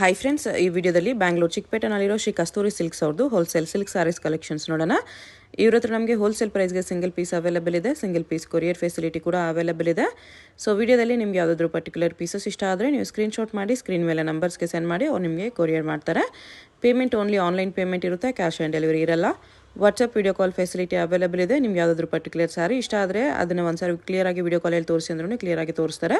Hi friends, ಈ ವಿಡಿಯೋದಲ್ಲಿ ಬ್ಯಾಂಗ್ಳೂರು ಚಿಕ್ಕಪೇಟೆನಲ್ಲಿರೋ ಶ್ರೀ ಕಸ್ತೂರಿ silks ಅವ್ರದ್ದು ಹೋಲ್ಸೇಲ್ ಸಿಲ್ಕ್ ಸಾರೀಸ್ ಕಲೆಕ್ಷನ್ಸ್ ನೋಡೋಣ. ಇವ್ರ ಹತ್ರ ನಮಗೆ ಹೋಲ್ಸೇಲ್ ಪ್ರೈಸ್ಗೆ ಸಿಂಗಲ್ ಪೀಸ್ ಅವೈಲೇಬಲ್ ಇದೆ, ಸಿಂಗಲ್ ಪೀಸ್ ಕೊರಿಯರ್ ಫೆಸಿಲಿಟಿ ಕೂಡ ಅವೈಲೇಬಲ್ ಇದೆ. ಸೊ ವಿಡಿಯೋದಲ್ಲಿ ನಿಮ್ಗೆ ಯಾವುದಾದ್ರೂ ಪರ್ಟಿಕ್ಯುಲರ್ ಪೀಸಸ್ ಇಷ್ಟ ಆದರೆ ನೀವು ಸ್ಕ್ರೀನ್ಶಾಟ್ ಮಾಡಿ ಸ್ಕ್ರೀನ್ ಮೇಲೆ ನಂಬರ್ಸ್ಗೆ ಸೆಂಡ್ ಮಾಡಿ ಅವ್ರು ನಿಮಗೆ ಕೊರಿಯರ್ ಮಾಡ್ತಾರೆ. ಪೇಮೆಂಟ್ ಓನ್ಲಿ ಆನ್ಲೈನ್ ಪೇಮೆಂಟ್ ಇರುತ್ತೆ, ಕ್ಯಾಶ್ ಆನ್ ಡೆಲಿವರಿ ಇರಲ್ಲ. WhatsApp video call facility available ಇದೆ. ನಿಮ್ಗೆ ಯಾವುದಾದ್ರೂ ಪರ್ಟಿಕ್ಯುಲರ್ ಸಾರಿ ಇಷ್ಟ ಆದರೆ ಅದನ್ನು ಒಂದ್ಸಾರಿ ಕ್ಲಿಯರಾಗಿ ವಿಡಿಯೋ ಕಾಲಲ್ಲಿ ತೋರಿಸಿ ಅಂದ್ರೂ ಕ್ಲಿಯರಾಗಿ ತೋರಿಸ್ತಾರೆ.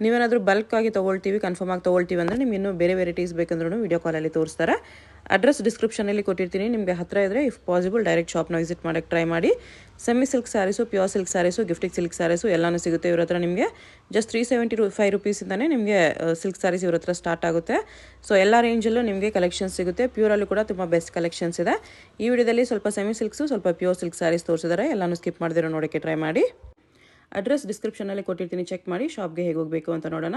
ನೀವೇನಾದರೂ ಬಲ್ಕಾಗಿ ತೊಗೊಳ್ತೀವಿ, ಕನ್ಫರ್ಮ್ ಆಗಿ ತೊಗೊಳ್ತೀವಿ ಅಂದರೆ ನಿಮ್ಗೆ ಇನ್ನೂ ಬೇರೆ ವೆರೈಟೀಸ್ ಬೇಕಂದ್ರೂ ವಿಡಿಯೋ ಕಾಲಲ್ಲಿ ತೋರಿಸ್ತಾರೆ. ಅಡ್ರೆಸ್ ಡಿಸ್ಕ್ರಿಪ್ಷನಲ್ಲಿ ಕೊಟ್ಟಿರ್ತೀನಿ, ನಿಮಗೆ ಹತ್ತಿರ ಇದ್ದರೆ ಇಫ್ ಪಾಸಿಬಲ್ ಡೈರೆಕ್ಟ್ ಶಾಪ್ನ ವಿಸಿಟ್ ಮಾಡೋಕ್ಕೆ ಟ್ರೈ ಮಾಡಿ. Semi silk sarees, pure silk sarees, gifting silk sarees ಎಲ್ಲನೂ ಸಿಗುತ್ತೆ ಇವ್ರ ಹತ್ರ. ನಿಮಗೆ ಜಸ್ಟ್ 375 ರುಪೀಸಿಂದನೇ ನಿಮಗೆ ಸಿಲ್ಕ್ ಸ್ಯಾರೀಸ್ ಇವ್ರ ಹತ್ರ ಸ್ಟಾರ್ಟ್ ಆಗುತ್ತೆ. ಸೊ ಎಲ್ಲ ರೇಂಜಲ್ಲೂ ನಿಮಗೆ ಕಲೆಕ್ಷನ್ಸ್ ಸಿಗುತ್ತೆ. ಪ್ಯೂರಲ್ಲೂ ಕೂಡ ತುಂಬ ಬೆಸ್ಟ್ ಕಲೆಕ್ಷನ್ಸ್ ಇದೆ. ಈ ವಿಡಿಯೋದಲ್ಲಿ ಸ್ವಲ್ಪ ಸೆಮಿ ಸಿಲ್ಕ್ಸು, ಸ್ವಲ್ಪ ಪ್ಯೂರ್ ಸಿಲ್ಕ್ ಸ್ಯಾರೀಸ್ ತೋರಿಸಿದ್ದಾರೆ. ಎಲ್ಲನೂ ಸ್ಕಿಪ್ ಮಾಡಿದಿರೋ ನೋಡೋಕ್ಕೆ ಟ್ರೈ ಮಾಡಿ. ಅಡ್ರೆಸ್ ಡಿಸ್ಕ್ರಿಪ್ಷನಲ್ಲಿ ಕೊಟ್ಟಿರ್ತೀನಿ, ಚೆಕ್ ಮಾಡಿ. ಶಾಪ್ಗೆ ಹೇಗೆ ಹೋಗಬೇಕು ಅಂತ ನೋಡೋಣ.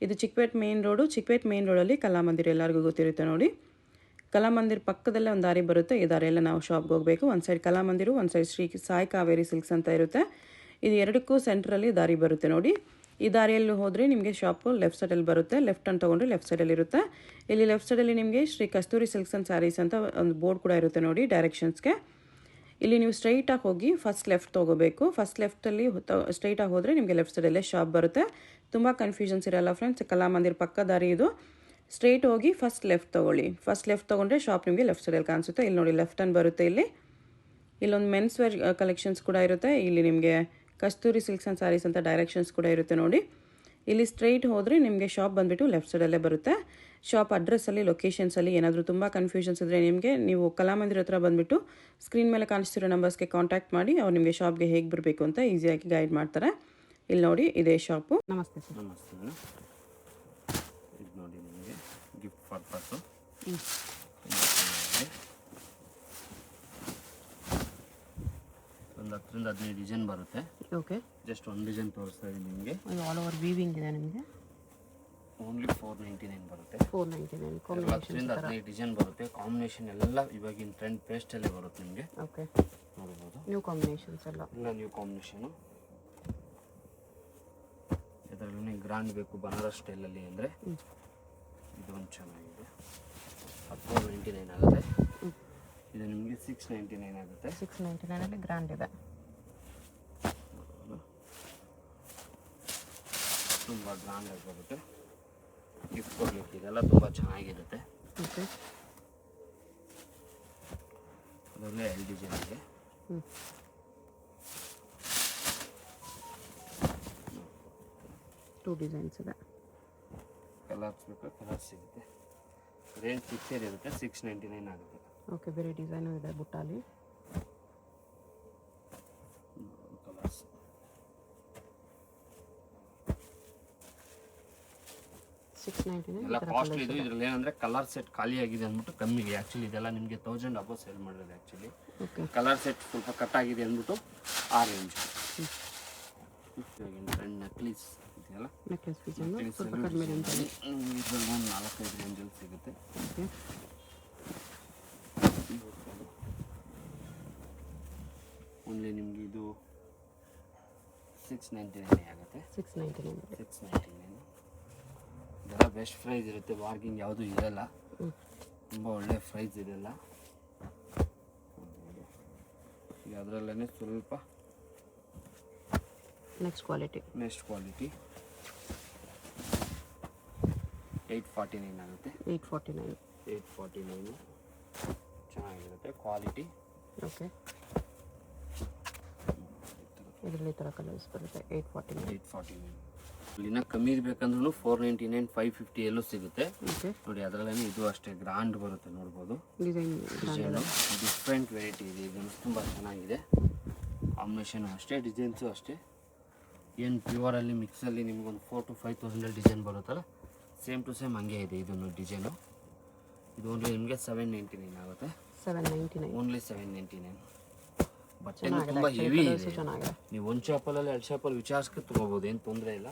ಇದು Chickpet main road. Chickpet main ರೋಡಲ್ಲಿ ಕಲಾಮಂದಿರ ಎಲ್ಲರಿಗೂ ಗೊತ್ತಿರುತ್ತೆ ನೋಡಿ. ಕಲಾಮಂದಿರ ಪಕ್ಕದಲ್ಲೇ ಒಂದು ದಾರಿ ಬರುತ್ತೆ. ಈ ದಾರಿಯೆಲ್ಲ ನಾವು ಶಾಪ್ಗೆ ಹೋಗಬೇಕು. ಒಂದು ಸೈಡ್ ಕಲಾಮಂದಿರು, ಒಂದು ಸೈಡ್ ಶ್ರೀ ಸಾಯಿ ಕಾವೇರಿ ಸಿಲ್ಕ್ಸ್ ಅಂತ ಇರುತ್ತೆ. ಇದು ಎರಡಕ್ಕೂ ಸೆಂಟ್ರಲ್ಲಿ ದಾರಿ ಬರುತ್ತೆ ನೋಡಿ. ಈ ದಾರಿಯಲ್ಲಿ ಹೋದರೆ ನಿಮಗೆ ಶಾಪು ಲೆಫ್ಟ್ ಸೈಡಲ್ಲಿ ಬರುತ್ತೆ. ಲೆಫ್ಟ್ ಅಂತ ತೊಗೊಂಡ್ರೆ ಲೆಫ್ಟ್ ಸೈಡಲ್ಲಿ ಇರುತ್ತೆ. ಇಲ್ಲಿ ಲೆಫ್ಟ್ ಸೈಡಲ್ಲಿ ನಿಮಗೆ ಶ್ರೀ ಕಸ್ತೂರಿ ಸಿಲ್ಕ್ಸ್ ಆ್ಯಂಡ್ ಸ್ಯಾರೀಸ್ ಅಂತ ಒಂದು ಬೋರ್ಡ್ ಕೂಡ ಇರುತ್ತೆ ನೋಡಿ ಡೈರೆಕ್ಷನ್ಸ್ಗೆ. ಇಲ್ಲಿ ನೀವು ಸ್ಟ್ರೈಟಾಗಿ ಹೋಗಿ ಫಸ್ಟ್ ಲೆಫ್ಟ್ ತೊಗೋಬೇಕು. ಫಸ್ಟ್ ಲೆಫ್ಟಲ್ಲಿ ಸ್ಟ್ರೈಟಾಗಿ ಹೋದರೆ ನಿಮಗೆ ಲೆಫ್ಟ್ ಸೈಡಲ್ಲೇ ಶಾಪ್ ಬರುತ್ತೆ. ತುಂಬ ಕನ್ಫ್ಯೂಷನ್ಸ್ ಇರಲ್ಲ ಫ್ರೆಂಡ್ಸ್. ಕಲಾಮಂದಿರ ಪಕ್ಕ ದಾರಿ ಇದು. ಸ್ಟ್ರೈಟ್ ಹೋಗಿ ಫಸ್ಟ್ ಲೆಫ್ಟ್ ತೊಗೊಳ್ಳಿ. ಫಸ್ಟ್ ಲೆಫ್ಟ್ ತೊಗೊಂಡ್ರೆ ಶಾಪ್ ನಿಮಗೆ ಲೆಫ್ಟ್ ಸೈಡಲ್ಲಿ ಕಾಣಿಸುತ್ತೆ. ಇಲ್ಲಿ ನೋಡಿ ಲೆಫ್ಟ್ ಹ್ಯಾಂಡ್ ಬರುತ್ತೆ. ಇಲ್ಲೊಂದು ಮೆನ್ಸ್ ವೇರ್ ಕಲೆಕ್ಷನ್ಸ್ ಕೂಡ ಇರುತ್ತೆ. ಇಲ್ಲಿ ನಿಮಗೆ ಕಸ್ತೂರಿ ಸಿಲ್ಕ್ಸ್ ಆ್ಯಂಡ್ ಸ್ಯಾರೀಸ್ ಅಂತ ಡೈರೆಕ್ಷನ್ಸ್ ಕೂಡ ಇರುತ್ತೆ ನೋಡಿ. ಇಲ್ಲಿ ಸ್ಟ್ರೈಟ್ ಹೋದರೆ ನಿಮಗೆ ಶಾಪ್ ಬಂದುಬಿಟ್ಟು ಲೆಫ್ಟ್ ಸೈಡಲ್ಲೇ ಬರುತ್ತೆ. ಶಾಪ್ ಅಡ್ರೆಸ್ಸಲ್ಲಿ, ಲೊಕೇಶನ್ಸಲ್ಲಿ ಏನಾದರೂ ತುಂಬ ಕನ್ಫ್ಯೂಷನ್ಸ್ ಇದ್ದರೆ ನೀವು ಕಲಾಮಂದಿರ ಹತ್ರ ಬಂದುಬಿಟ್ಟು ಸ್ಕ್ರೀನ್ ಮೇಲೆ ಕಾಣಿಸ್ತಿರೋ ನಂಬರ್ಸ್ಗೆ ಕಾಂಟ್ಯಾಕ್ಟ್ ಮಾಡಿ. ಅವ್ರು ನಿಮಗೆ ಶಾಪ್ಗೆ ಹೇಗೆ ಬರಬೇಕು ಅಂತ ಈಸಿಯಾಗಿ ಗೈಡ್ ಮಾಡ್ತಾರೆ. ಇಲ್ಲಿ ನೋಡಿ, ಇದೇ ಶಾಪು. ನಮಸ್ತೆ ಸರ್. ನಮಸ್ತೆ ಮೇಡಮ್. ಇದು ನೋಡಿ ನಿಮಗೆ ಗಿಫ್ಟ್ ಪರ್ಪಸ್ಸು. ಒಂದು 10-15 ಡಿಸೈನ್ ಬರುತ್ತೆ. ಓಕೆ, ಜಸ್ಟ್ ಒಂದು ಡಿಸೈನ್ ತೋರಿಸ್ತಾ ಇದ್ದೀನಿ ನಿಮಗೆ. ಆಲ್ ಓವರ್ ವೀವಿಂಗ್ ಇದೆ ನಿಮಗೆ. ಓನ್ಲಿ 499 ಬರುತ್ತೆ. 499 10-15 ಡಿಸೈನ್ ಬರುತ್ತೆ. ಕಾಂಬಿನೇಷನ್ ಎಲ್ಲ ಇವಾಗಿನ ಟ್ರೆಂಡ್ ಪೇಸ್ಟಲ್ಲೇ ಬರುತ್ತೆ ನಿಮಗೆ. ಓಕೆ, ನೋಡ್ಬೋದು. ನ್ಯೂ ಕಾಂಬಿನೇಷನ್ಸ್ ಎಲ್ಲ ನ್ಯೂ ಕಾಂಬಿನೇಷನು. ಇದರಲ್ಲಿ ಗ್ರ್ಯಾಂಡ್ ಬೇಕು ಬನಾರಸ್ ಸ್ಟೈಲಲ್ಲಿ ಅಂದರೆ ಇದು ಒಂದು ಚೆನ್ನಾಗಿದೆ. 499 ಆಗುತ್ತೆ. ಇದು ನಿಮಗೆ 699 ಆಗುತ್ತೆ. 699 ಗ್ರ್ಯಾಂಡ್ ಇದೆ. ತುಂಬ ಗ್ರ್ಯಾಂಡ್ ಆಗಿ ಬರುತ್ತೆ. ಗಿಫ್ಟ್ ಕೊಡಲಿಕ್ಕೆ ಇದೆಲ್ಲ ತುಂಬ ಚೆನ್ನಾಗಿರುತ್ತೆ. ಓಕೆ, ಅದರಲ್ಲೇ 2 ಡಿಸೈನ್ ಇದೆ. ಟೂ ಡಿಸೈನ್ಸ್ ಇದೆ. ಕಲರ್ಸ್ ಬೇಕು, ಕಲರ್ಸ್ ಸಿಗುತ್ತೆ. ರೇಂಜ್ ಫಿಕ್ಸೆಡ್ ಇರುತ್ತೆ. 699 ಆಗುತ್ತೆ. ಓಕೆ, ಬೇರೆ ಡಿಸೈನು ಇದೆ ಬುಟ್ಟಾಲಿ. ಕಲರ್ಸ್ ಎಲ್ಲ ಕಾಸ್ಟ್ಲಿ ಇದು. ಇದರಲ್ಲಿ ಏನಂದರೆ ಕಲರ್ ಸೆಟ್ ಖಾಲಿ ಆಗಿದೆ ಅಂದ್ಬಿಟ್ಟು ಕಮ್ಮಿಗೆ. ಆ್ಯಕ್ಚುಲಿ ಇದೆಲ್ಲ ನಿಮಗೆ 1000 ಅಬೋ ಸೇಲ್ ಮಾಡಿರೋದು. ಆ್ಯಕ್ಚುಲಿ ಕಲರ್ ಸೆಟ್ ಸ್ವಲ್ಪ ಕಟ್ ಆಗಿದೆ ಅಂದ್ಬಿಟ್ಟು ಆ ರೇಂಜ್. ಫ್ರೆಂಡ್ ನಕ್ಲೀಸ್ ಇದೆಯಲ್ಲ, ನೆಕ್ಲೆಸ್ ಸ್ವಲ್ಪ ಕಡಿಮೆ ರೇಂಜಲ್ಲಿ ಇದರಲ್ಲಿ ಒಂದು 4-5 ರೇಂಜಲ್ಲಿ ಸಿಗುತ್ತೆ. ಓಕೆ, ಓನ್ಲಿ ನಿಮಗೆ ಇದು 699 ಆಗುತ್ತೆ. 699 ಇದೆಲ್ಲ ಬೆಸ್ಟ್ ಪ್ರೈಸ್ ಇರುತ್ತೆ. ಬಾರ್ಗಿಂಗ್ ಯಾವುದೂ ಇರಲ್ಲ. ತುಂಬ ಒಳ್ಳೆ ಪ್ರೈಸ್ ಇದೆಲ್ಲ. ಈಗ ಅದರಲ್ಲೇ ಸ್ವಲ್ಪ ನೆಕ್ಸ್ಟ್ ಕ್ವಾಲಿಟಿ 849 ಆಗುತ್ತೆ. 849 ಚೆನ್ನಾಗಿರುತ್ತೆ ಕ್ವಾಲಿಟಿ. ಓಕೆ, ಇದರಲ್ಲಿ ಈ ಥರ ಕಲರ್ಸ್ ಬರುತ್ತೆ. 849 ಇಲ್ಲಿನ ಕಮ್ಮಿ ಇರಬೇಕಂದ್ರೂ 499, 550 ಎಲ್ಲೂ ಸಿಗುತ್ತೆ. ಓಕೆ, ನೋಡಿ ಅದರಲ್ಲೇ ಇದು ಅಷ್ಟೇ ಗ್ರ್ಯಾಂಡ್ ಬರುತ್ತೆ. ನೋಡ್ಬೋದು ಡಿಸೈನು ಡಿಫ್ರೆಂಟ್ ವೆರೈಟಿ ಇದೆ. ಇದನ್ನು ತುಂಬ ಚೆನ್ನಾಗಿದೆ. ಕಾಂಬಿನೇಷನು ಅಷ್ಟೇ, ಡಿಸೈನ್ಸು ಅಷ್ಟೇ. ಏನು ಪ್ಯೂರಲ್ಲಿ ಮಿಕ್ಸಲ್ಲಿ ನಿಮಗೊಂದು 4,000 to 5,000 ಡಿಸೈನ್ ಬರುತ್ತಲ್ಲ, ಸೇಮ್ ಟು ಸೇಮ್ ಹಂಗೆ ಇದೆ ಇದನ್ನು ಡಿಸೈನು. ಇದು ಓನ್ಲಿ ನಿಮಗೆ 799 ಆಗುತ್ತೆ. 799 ಓನ್ಲಿ 799. ಬಟ್ಟೆ ತುಂಬ ಹೆವಿ ಇದೆ. ನೀವು ಒಂದು ಶಾಪಲ್ಲಿ 2 ಶಾಪಲ್ಲಿ ವಿಚಾರಿಸ್ಕೆ ತೊಗೋಬೋದು, ಏನು ತೊಂದರೆ ಇಲ್ಲ.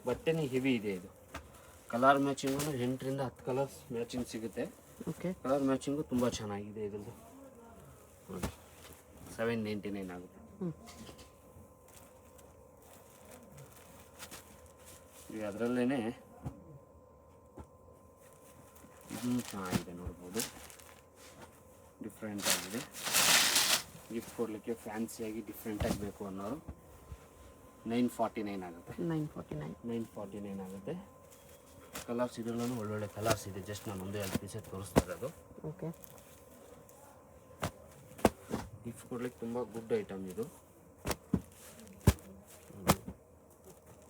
ಬಟ್ಟೆನೇ ಹೆವಿ ಇದೆ. ಇದು ಕಲರ್ ಮ್ಯಾಚಿಂಗು 8ರಿಂದ 10 ಕಲರ್ಸ್ ಮ್ಯಾಚಿಂಗ್ ಸಿಗುತ್ತೆ. ಓಕೆ, ಕಲರ್ ಮ್ಯಾಚಿಂಗು ತುಂಬ ಚೆನ್ನಾಗಿದೆ. ಇದ್ರದ್ದು ನೋಡಿ 799 ಆಗುತ್ತೆ. ಈಗ ಅದರಲ್ಲೇ ಇದನ್ನು ಚೆನ್ನಾಗಿದೆ ನೋಡ್ಬೋದು, ಡಿಫ್ರೆಂಟ್ ಆಗಿದೆ. ಗಿಫ್ಟ್ ಕೊಡಲಿಕ್ಕೆ ಫ್ಯಾನ್ಸಿಯಾಗಿ ಡಿಫ್ರೆಂಟಾಗಿ ಬೇಕು ಅನ್ನೋರು 949 ಆಗುತ್ತೆ. 949 ಆಗುತ್ತೆ. ಕಲರ್ಸ್ ಇದರಲ್ಲೂ ಒಳ್ಳೊಳ್ಳೆ ಕಲರ್ಸ್ ಇದೆ. ಜಸ್ಟ್ ನಾನು ಒಂದೇ 2 ಪೀಸೇ ತೋರಿಸ್ತಾ ಇರೋದು. ಓಕೆ, ಗಿಫ್ಟ್ ಕೊಡ್ಲಿಕ್ಕೆ ತುಂಬ ಗುಡ್ ಐಟಮ್ ಇದು.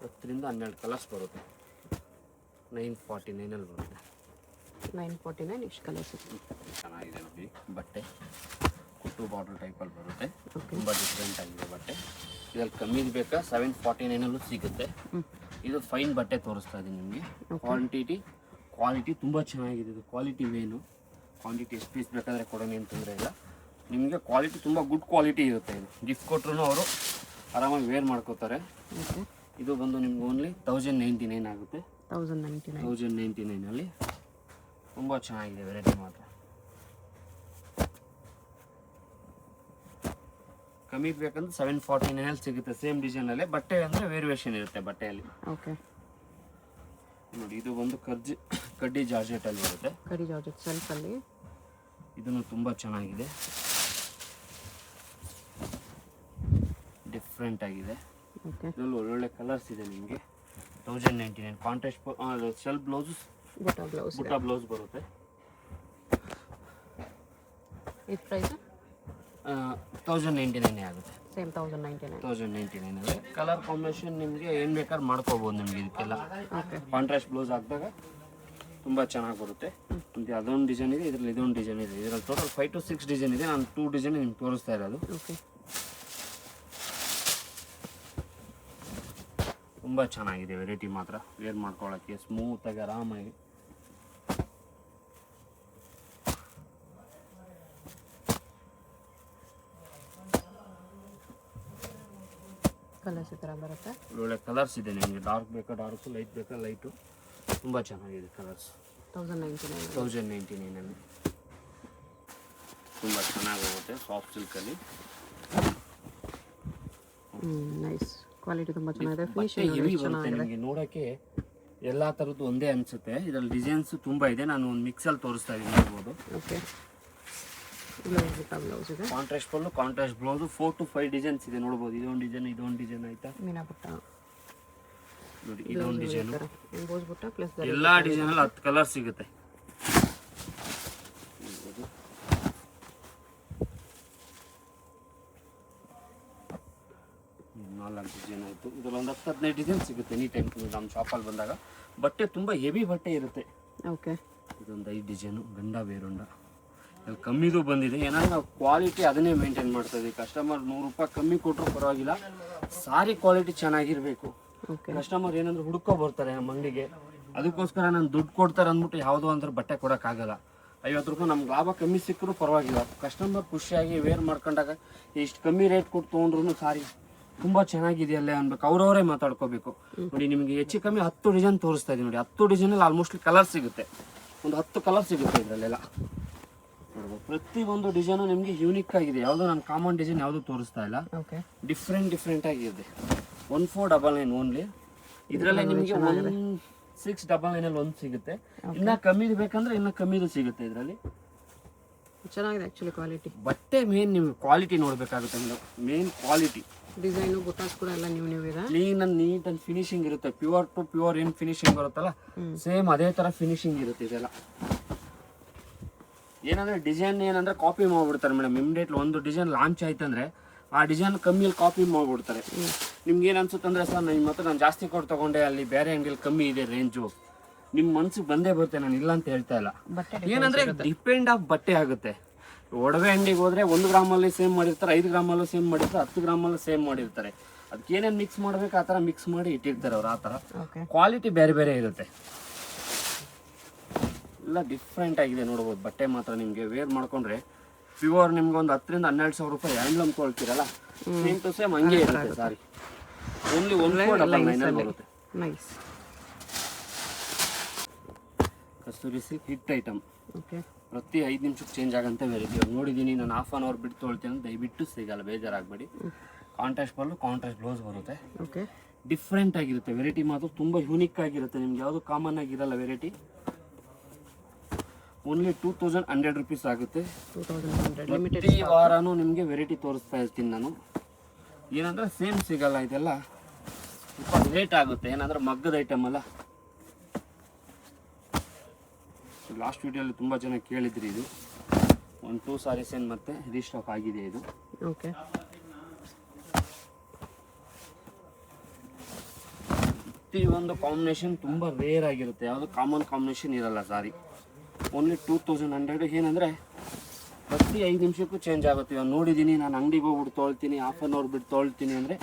10 ರಿಂದ 12 ಕಲರ್ಸ್ ಬರುತ್ತೆ. 949 ಬರುತ್ತೆ. 949 ಇಷ್ಟು ಕಲರ್ಸ್ ಚೆನ್ನಾಗಿದೆ ನೋಡಿ. ಬಟ್ಟೆ ಕುಟ್ಟು ಬಾಟಲ್ ಟೈಪಲ್ಲಿ ಬರುತ್ತೆ. ತುಂಬ ಡಿಫ್ರೆಂಟ್ ಆಗಿದೆ ಬಟ್ಟೆ. ಇದ್ರಲ್ಲಿ ಕಮ್ಮಿದು ಬೇಕಾ 749 ಸಿಗುತ್ತೆ. ಇದು ಫೈನ್ ಬಟ್ಟೆ ತೋರಿಸ್ತಾ ಇದ್ದೀನಿ ನಿಮಗೆ. ಕ್ವಾಲಿಟಿ ತುಂಬ ಚೆನ್ನಾಗಿದೆ. ಇದು ಕ್ವಾಲಿಟಿ ವೇನು. ಕ್ವಾಂಟಿಟಿ ಎಷ್ಟು ಪೀಸ್ ಬೇಕಾದರೆ ಕೊಡೋಣ ಏನು ತೊಂದರೆ ಇಲ್ಲ. ನಿಮಗೆ ಕ್ವಾಲಿಟಿ ತುಂಬ ಗುಡ್ ಕ್ವಾಲಿಟಿ ಇರುತ್ತೆ. ಇದು ಗಿಫ್ಟ್ ಕೊಟ್ಟರು ಅವರು ಆರಾಮಾಗಿ ವೇರ್ ಮಾಡ್ಕೋತಾರೆ. ಇದು ಬಂದು ನಿಮ್ಗೆ ಓನ್ಲಿ 1099 ಆಗುತ್ತೆ. 1099 ತುಂಬ ಚೆನ್ನಾಗಿದೆ ವೆರೈಟಿ ಮಾತ್ರ. ಕಮ್ಮಿ ಬೇಕಂದ್ರೆ 749 ಸಿಗುತ್ತೆ. ಸೇಮ್ ಡಿಸೈನಲ್ಲೇ. ಬಟ್ಟೆ ಅಂದರೆ ವೇರಿಯೇಷನ್ ಇರುತ್ತೆ ಬಟ್ಟೆಯಲ್ಲಿ. ಓಕೆ ನೋಡಿ, ಇದು ಒಂದು ಕಡ್ಡಿ ಜಾರ್ಜೆಟಲ್ಲಿ ಬರುತ್ತೆ. ಕಡ್ಡಿ ಜಾರ್ಜೆಟ್ ಸೆಲ್ಫಲ್ಲಿ. ಇದನ್ನು ತುಂಬ ಚೆನ್ನಾಗಿದೆ, ಡಿಫ್ರೆಂಟ್ ಆಗಿದೆ. ಇದರಲ್ಲಿ ಒಳ್ಳೊಳ್ಳೆ ಕಲರ್ಸ್ ಇದೆ ನಿಮಗೆ. 1099 ಕಾಂಟ್ರಾಸ್ಟ್ ಸೆಲ್ಫ್ ಬ್ಲೌಸ್, ಬುಟ್ಟ ಬ್ಲೌಸ್ ಬರುತ್ತೆ. ಇದು ಪ್ರೈಸ್ 1099 ಆಗುತ್ತೆ. ಸೇಮ್ 1099 ಕಲರ್ ಕಾಂಬಿನೇಷನ್ ನಿಮಗೆ ಏನು ಬೇಕಾದ್ರೂ ಮಾಡ್ಕೋಬೋದು. ನಿಮಗೆ ಇದಕ್ಕೆಲ್ಲ ಕಾಂಟ್ರಾಸ್ಟ್ ಬ್ಲೌಸ್ ಹಾಕಿದಾಗ ತುಂಬ ಚೆನ್ನಾಗಿ ಬರುತ್ತೆ. ಮತ್ತು ಅದೊಂದು ಡಿಸೈನ್ ಇದೆ, ಇದರಲ್ಲಿ ಇದೊಂದು ಡಿಸೈನ್ ಇದೆ. ಇದರಲ್ಲಿ ಟೋಟಲ್ 5 to 6 ಡಿಸೈನ್ ಇದೆ. ನಾನು 2 ಡಿಸೈನ್ ನಿಮ್ಗೆ ತೋರಿಸ್ತಾ ಇರೋದು. ತುಂಬ ಚೆನ್ನಾಗಿದೆ ವೆರೈಟಿ ಮಾತ್ರ. ವೇರ್ ಮಾಡ್ಕೊಳ್ಳೋಕ್ಕೆ ಸ್ಮೂತಾಗಿ ಆರಾಮಾಗಿ. ಕಲರ್ಸ್ ಈ ಥರ ಬರುತ್ತೆ. ಒಳ್ಳೆ ಕಲರ್ಸ್ ಇದೆ ನಿಮಗೆ. ಡಾರ್ಕ್ ಬೇಕಾ ಡಾರ್ಕು, ಲೈಟ್ ಬೇಕಾ ಲೈಟು. ತುಂಬ ಚೆನ್ನಾಗಿದೆ ಕಲರ್ಸ್. 1099 ತುಂಬ ಚೆನ್ನಾಗಿ ಹೋಗುತ್ತೆ. ಸಾಫ್ಟ್ ಸಿಲ್ಕಲ್ಲಿ ನೈಸ್ ಕ್ವಾಲಿಟಿ ತುಂಬ ಚೆನ್ನಾಗಿದೆ. ಫಿನಿಶಿಂಗ್ ಹೆವಿ ಬರುತ್ತೆ ನಿಮಗೆ. ನೋಡೋಕ್ಕೆ ಎಲ್ಲ ಥರದ್ದು ಒಂದೇ ಅನಿಸುತ್ತೆ. ಇದರಲ್ಲಿ ಡಿಸೈನ್ಸ್ ತುಂಬ ಇದೆ. ನಾನು ಒಂದು ಮಿಕ್ಸಲ್ಲಿ ತೋರಿಸ್ತಾ ಇದ್ದೀನಿ, ನೋಡ್ಬೋದು. ಓಕೆ, ಬ್ಲೌಸ್ ಇದೆ. Contrast pallu, contrast blouse. 4 to 5 designs ಇದೆ, ನೋಡ್ಬೋದು. ಇದೊಂದು ಡಿಸೈನ್ ಆಯ್ತಾ. ಮೀನಾ ಬುಟ್ಟ ನೋಡಿ, ಇದೊಂದು ಡಿಸೈನು. ಎಂಬೋಸ್ ಬುಟ್ಟ ಪ್ಲಸ್ ಎಲ್ಲ ಡಿಸೈನಲ್ಲಿ 10 ಕಲರ್ ಸಿಗುತ್ತೆ. ನಾಲ್ಕು ಡಿಸೈನ್ ಆಯಿತು. ಇದರಲ್ಲಿ ಒಂದು 10-15 ಡಿಸೈನ್ ಸಿಗುತ್ತೆ ಎನಿ ಟೈಮ್ ನಮ್ಮ ಶಾಪಲ್ಲಿ ಬಂದಾಗ. ಬಟ್ಟೆ ತುಂಬ ಹೆವಿ ಬಟ್ಟೆ ಇರುತ್ತೆ. ಓಕೆ, ಇದೊಂದು 5 ಡಿಸೈನು ಗಂಡ ಬೇರುಂಡ. ಇಲ್ಲಿ ಕಮ್ಮಿದು ಬಂದಿದೆ. ಏನಾದ್ರೆ ನಾವು ಕ್ವಾಲಿಟಿ ಅದನ್ನೇ ಮೇಂಟೈನ್ ಮಾಡ್ತಾ ಇದ್ದೀವಿ. ಕಸ್ಟಮರ್ 100 ರೂಪಾಯಿ ಕಮ್ಮಿ ಕೊಟ್ಟರು ಪರವಾಗಿಲ್ಲ, ಸಾರಿ ಕ್ವಾಲಿಟಿ ಚೆನ್ನಾಗಿರಬೇಕು. ಕಸ್ಟಮರ್ ಏನಂದ್ರೆ ಹುಡ್ಕೋ ಬರ್ತಾರೆ ನಮ್ಮ ಅಂಗಡಿಗೆ. ಅದಕ್ಕೋಸ್ಕರ ನಾನು ದುಡ್ಡು ಕೊಡ್ತಾರೆ ಅಂದ್ಬಿಟ್ಟು ಯಾವುದೋ ಅಂದ್ರೆ ಬಟ್ಟೆ ಕೊಡೋಕ್ಕಾಗಲ್ಲ. 50 ರೂಪಾಯಿ ನಮ್ಗೆ ಲಾಭ ಕಮ್ಮಿ ಸಿಕ್ಕರೂ ಪರವಾಗಿಲ್ಲ. ಕಸ್ಟಮರ್ ಖುಷಿಯಾಗಿ ವೇರ್ ಮಾಡ್ಕೊಂಡಾಗ ಇಷ್ಟು ಕಮ್ಮಿ ರೇಟ್ ಕೊಟ್ಟು ತೊಗೊಂಡ್ರು ಸಾರಿ ತುಂಬ ಚೆನ್ನಾಗಿದೆಯಲ್ಲೇ ಅನ್ಬೇಕು. ಅವ್ರವರೇ ಮಾತಾಡ್ಕೋಬೇಕು. ನೋಡಿ, ನಿಮಗೆ ಹೆಚ್ಚು ಕಮ್ಮಿ 10 ಡಿಸೈನ್ ತೋರಿಸ್ತಾ ಇದ್ದೀನಿ. ನೋಡಿ, 10 ಡಿಸೈನಲ್ಲಿ ಆಲ್ಮೋಸ್ಟ್ಲಿ ಕಲರ್ ಸಿಗುತ್ತೆ. ಒಂದು 10 ಕಲರ್ ಸಿಗುತ್ತೆ ಇದರಲ್ಲೆಲ್ಲ. ನೋಡ್ಬೋದು, ಪ್ರತಿಯೊಂದು ಡಿಸೈನು ನಿಮಗೆ ಯೂನಿಕ್ ಆಗಿದೆ. ಯಾವುದೋ ನಾನು ಕಾಮನ್ ಡಿಸೈನ್ ಯಾವುದೂ ತೋರಿಸ್ತಾ ಇಲ್ಲ. ಡಿಫ್ರೆಂಟ್ ಆಗಿದೆ. 1499 ಓನ್ಲಿ. ಇದರಲ್ಲೇ ನಿಮಗೆ 1699 ಒಂದು ಸಿಗುತ್ತೆ. ಇನ್ನ ಕಮ್ಮಿದು ಬೇಕಂದ್ರೆ ಇನ್ನ ಕಮ್ಮಿದು ಸಿಗುತ್ತೆ. ಇದರಲ್ಲಿ ಚೆನ್ನಾಗಿದೆ ಆ್ಯಕ್ಚುಲಿ ಕ್ವಾಲಿಟಿ. ಬಟ್ಟೆ ಮೇನ್ ನಿಮ್ಗೆ ಕ್ವಾಲಿಟಿ ನೋಡಬೇಕಾಗುತ್ತೆ. Main quality. ಡಿಸೈನು ಬುಟ್ಟಾಸ್ ಕೂಡ ಎಲ್ಲ ನೀವು ಇದೆ. Clean and neat and finishing ಇರುತ್ತೆ. ಪ್ಯೂರ್ ಟು ಪ್ಯೂರ್ ಏನು ಫಿನಿಶಿಂಗ್ ಬರುತ್ತಲ್ಲ, ಸೇಮ್ ಅದೇ ಥರ ಫಿನಿಶಿಂಗ್ ಇರುತ್ತೆ ಇದೆಲ್ಲ. ಏನಂದ್ರೆ ಡಿಸೈನ್ ಏನಂದ್ರೆ ಕಾಪಿ ಮಾಡ್ಬಿಡ್ತಾರೆ ಮೇಡಮ್. ಇಮಿಡಿಯೇಟ್ಲಿ ಒಂದು ಡಿಸೈನ್ ಲಾಂಚ್ ಆಯ್ತಂದ್ರೆ ಆ ಡಿಸೈನ್ ಕಮ್ಮಿಯಲ್ಲಿ ಕಾಪಿ ಮಾಡ್ಬಿಡ್ತಾರೆ. ನಿಮ್ಗೆ ಏನು ಅನ್ಸುತ್ತಂದ್ರೆ ಸರ್ ನಿಮ್ಮ ಹತ್ರ ನಾನು ಜಾಸ್ತಿ ಕೊಟ್ಟು ತಗೊಂಡೆ, ಅಲ್ಲಿ ಬೇರೆ ಅಂಗಡಿಯಲ್ಲಿ ಕಮ್ಮಿ ಇದೆ ರೇಂಜು, ನಿಮ್ಮ ಮನ್ಸಿಗೆ ಬಂದೇ ಬರುತ್ತೆ. ನಾನು ಇಲ್ಲ ಅಂತ ಹೇಳ್ತಾ ಇಲ್ಲ. ಏನಂದ್ರೆ ಡಿಪೆಂಡ್ ಆಫ್ ಬಟ್ಟೆ ಆಗುತ್ತೆ. ಒಡವೆ ಅಂಗಡಿಗೆ ಹೋದ್ರೆ 1 ಗ್ರಾಮಲ್ಲಿ ಸೇಮ್ ಮಾಡಿರ್ತಾರೆ, 5 ಗ್ರಾಮಲ್ಲೂ ಸೇಮ್ ಮಾಡಿರ್ತಾರೆ, 10 ಗ್ರಾಮಲ್ಲೂ ಸೇಮ್ ಮಾಡಿರ್ತಾರೆ. ಅದಕ್ಕೆ ಏನೇನು ಮಿಕ್ಸ್ ಮಾಡ್ಬೇಕು ಆ ಥರ ಮಿಕ್ಸ್ ಮಾಡಿ ಇಟ್ಟಿರ್ತಾರೆ ಅವ್ರು. ಆ ಥರ ಕ್ವಾಲಿಟಿ ಬೇರೆ ಬೇರೆ ಇರುತ್ತೆ. ಎಲ್ಲ ಡಿಫ್ರೆಂಟ್ ಆಗಿದೆ ನೋಡ್ಬೋದು. ಬಟ್ಟೆ ಮಾತ್ರ ನಿಮಗೆ ವೇರ್ ಮಾಡ್ಕೊಂಡ್ರೆ ಪ್ಯೂರ್ ನಿಮ್ಗೆ ಒಂದು 10 ರಿಂದ 12 ಸಾವಿರ ರೂಪಾಯಿ ಹ್ಯಾಂಡ್ಲೂಮ್ ತೊಳ್ತೀರಲ್ಲ, ಸೇಮ್ ಟು ಸೇಮ್ ಹಂಗೆ ಇರುತ್ತೆ. ಸಾರಿ ಓನ್ಲಿ 1499 ಬರುತ್ತೆ. ನೈಸ್. ಕಸ್ತೂರಿ ಸಿಲ್ಕ್ ಹಿಟ್ ಐಟಮ್. ಪ್ರತಿ 5 ನಿಮಿಷಕ್ಕೆ ಚೇಂಜ್ ಆಗಂತ ವೆರೈಟಿ. ನೋಡಿದ್ದೀನಿ ನಾನು, ½ ಅನ್ ಅವರ್ ಬಿಟ್ಟು ತೊಳ್ತೀನಿ ಅಂತ ದಯವಿಟ್ಟು ಸಿಗಲ್ಲ, ಬೇಜಾರಾಗಬೇಡಿ. ಕಾಂಟ್ರಾಸ್ಟ್ ಪಲ್ಲು, ಕಾಂಟ್ರಾಸ್ಟ್ ಬ್ಲೌಸ್ ಬರುತ್ತೆ. ಡಿಫ್ರೆಂಟ್ ಆಗಿರುತ್ತೆ ವೆರೈಟಿ ಮಾತ್ರ. ತುಂಬ ಯೂನಿಕ್ ಆಗಿರುತ್ತೆ. ನಿಮ್ಗೆ ಯಾವುದು ಕಾಮನ್ ಆಗಿರಲ್ಲ ವೆರೈಟಿ. ಓನ್ಲಿ 2100 ರುಪೀಸ್ ಆಗುತ್ತೆ. 2100 ಲಿಮಿಟೆಡ್. ಪ್ರತಿ ವಾರನೂ ನಿಮಗೆ ವೆರೈಟಿ ತೋರಿಸ್ತಾ ಇರ್ತೀನಿ ನಾನು. ಏನಂದರೆ ಸೇಮ್ ಸಿಗಲ್ಲ, ಇದೆಲ್ಲ ಸ್ವಲ್ಪ ಲೇಟ್ ಆಗುತ್ತೆ. ಏನಂದ್ರೆ ಮಗ್ಗದ ಐಟಮ್ ಅಲ್ಲ. ಲಾಸ್ಟ್ ವಿಡಿಯೋಲಿ ತುಂಬ ಜನ ಕೇಳಿದ್ರಿ ಇದು. 1-2 ಸಾರೀಸ್ ಏನು ಮತ್ತೆ ರೀಸ್ಟಾಕ್ ಆಗಿದೆ ಇದು. ಓಕೆ. ಪ್ರತಿ ಒಂದು ಕಾಂಬಿನೇಷನ್ ತುಂಬ ರೇರ್ ಆಗಿರುತ್ತೆ, ಯಾವುದು ಕಾಮನ್ ಕಾಂಬಿನೇಷನ್ ಇರಲ್ಲ ಸಾರಿ. ಓನ್ಲಿ 2100. ಏನಂದರೆ ಪ್ರತಿ 5 ನಿಮಿಷಕ್ಕೂ ಚೇಂಜ್ ಆಗುತ್ತೆ. ಇವಾಗ ನೋಡಿದ್ದೀನಿ, ನಾನು ಅಂಗಡಿಗೆ ಹೋಗ್ಬಿಟ್ಟು ತೊಳ್ತೀನಿ, ಹಾಫ್ ಆನ್ ಅವರ್ ಬಿಟ್ಟು ತೊಳ್ತೀನಿ ಅಂದರೆ